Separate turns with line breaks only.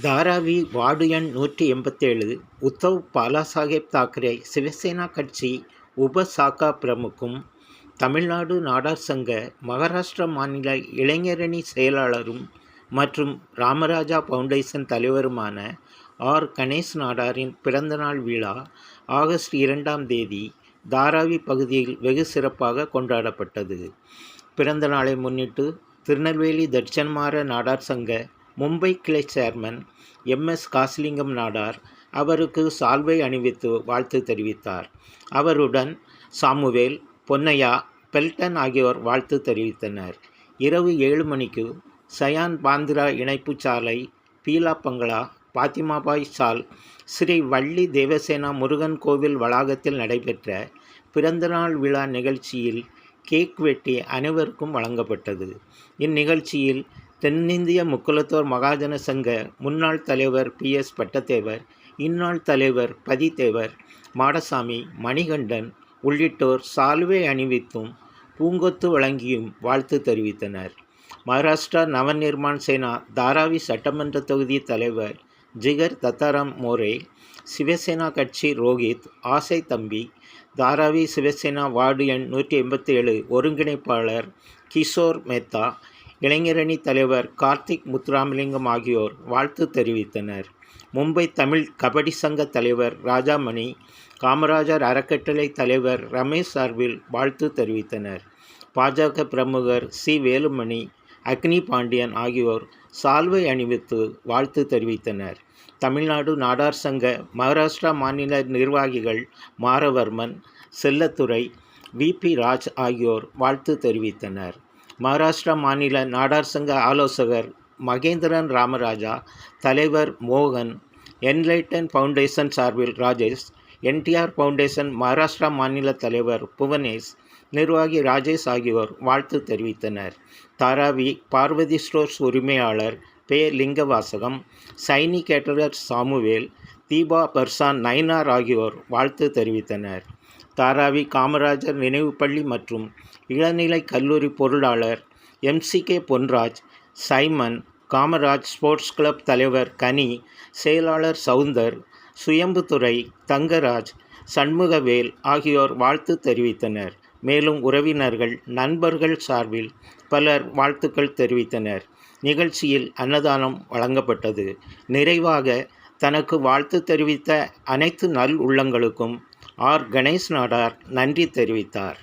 Dharavi ward எண் 187 உத்தவ் பாலாசாஹேப் தாக்கரே சிவசேனா கட்சி உபசாக்கா பிரமுக்கும் தமிழ்நாடு நாடார் சங்க மகாராஷ்டிரா மாநில இளைஞரணி செயலாளரும் மற்றும் ராமராஜா ஃபவுண்டேஷன் தலைவருமான ஆர். கணேஷ் நாடாரின் பிறந்தநாள் விழா ஆகஸ்ட் 2ஆம் தேதி தாராவி பகுதியில் வெகு சிறப்பாக கொண்டாடப்பட்டது. பிறந்த நாளை முன்னிட்டு திருநெல்வேலி தட்சணமார நாடார் சங்க மும்பை கிளை சேர்மன் MS காசிலிங்கம் நாடார் அவருக்கு சால்வை அணிவித்து வாழ்த்து தெரிவித்தார். அவருடன் சாமுவேல், பொன்னையா, பெல்டன் ஆகியோர் வாழ்த்து தெரிவித்தனர். இரவு 7 மணிக்கு சயான் பாந்திரா இணைப்பு சாலை, பீலா பங்களா, பாத்திமாபாய் சால், ஸ்ரீ வள்ளி தேவசேனா முருகன் கோவில் வளாகத்தில் நடைபெற்ற பிறந்தநாள் விழா நிகழ்ச்சியில் கேக் வெட்டி அனைவருக்கும் வழங்கப்பட்டது. இந்நிகழ்ச்சியில் தென்னிந்திய முக்குலத்தோர் மகாஜன சங்க முன்னாள் தலைவர் PS பட்டத்தேவர், இந்நாள் தலைவர் பதித்தேவர், மாடசாமி, மணிகண்டன் உள்ளிட்டோர் சால்வை அணிவித்தும் பூங்கொத்து வழங்கியும் வாழ்த்து தெரிவித்தனர். மகாராஷ்டிரா நவநிர்மாண் சேனா தாராவி சட்டமன்ற தொகுதி தலைவர் ஜிகர் தத்தாராம் மோரே, சிவசேனா கட்சி ரோஹித் ஆசை தம்பி, தாராவி சிவசேனா வார்டு எண் 187 ஒருங்கிணைப்பாளர் கிஷோர் மேத்தா, இளைஞரணி தலைவர் கார்த்திக் முத்துராமலிங்கம் ஆகியோர் வாழ்த்து தெரிவித்தனர். மும்பை தமிழ் கபடி சங்க தலைவர் ராஜாமணி, காமராஜர் அறக்கட்டளை தலைவர் ரமேஷ் சார்பில் வாழ்த்து தெரிவித்தனர். பாஜக பிரமுகர் C. வேலுமணி, அக்னி பாண்டியன் ஆகியோர் சால்வை அணிவித்து வாழ்த்து தெரிவித்தனர். தமிழ்நாடு நாடார் சங்க மகாராஷ்டிரா மாநில நிர்வாகிகள் மாரவர்மன், செல்லத்துரை, VP ராஜ் ஆகியோர் வாழ்த்து தெரிவித்தனர். மகாராஷ்டிரா மாநில நாடார் சங்க ஆலோசகர் மகேந்திரன் ராமராஜா, தலைவர் மோகன், என்லைட்டன் ஃபவுண்டேஷன் சார்பில் ராஜேஷ், NTR ஃபவுண்டேஷன் மகாராஷ்டிரா மாநில தலைவர் புவனேஷ், நிர்வாகி ராஜேஷ் ஆகியோர் வாழ்த்து தெரிவித்தனர். தாராவி பார்வதி ஸ்டோர்ஸ் உரிமையாளர் பே. லிங்கவாசகம், சைனி கேட்டரர் சாமுவேல், தீபா பர்சான் நயினார் ஆகியோர் வாழ்த்து தெரிவித்தனர். தாராவி காமராஜர் நினைவுப்பள்ளி மற்றும் இளநிலை கல்லூரி பொருளாளர் MCK Ponraj, Simon, Kamaraj sports club தலைவர் கனி, செயலாளர் சவுந்தர், சுயம்புத்துறை, தங்கராஜ், சண்முகவேல் ஆகியோர் வாழ்த்து தெரிவித்தனர். மேலும் உறவினர்கள், நண்பர்கள் சார்பில் பலர் வாழ்த்துக்கள் தெரிவித்தனர். நிகழ்ச்சியில் அன்னதானம் வழங்கப்பட்டது. நிறைவாக தனக்கு வாழ்த்து தெரிவித்த அனைத்து நல் உள்ளங்களுக்கும் ஆர். கணேஷ் நாடார் நன்றி தெரிவித்தார்.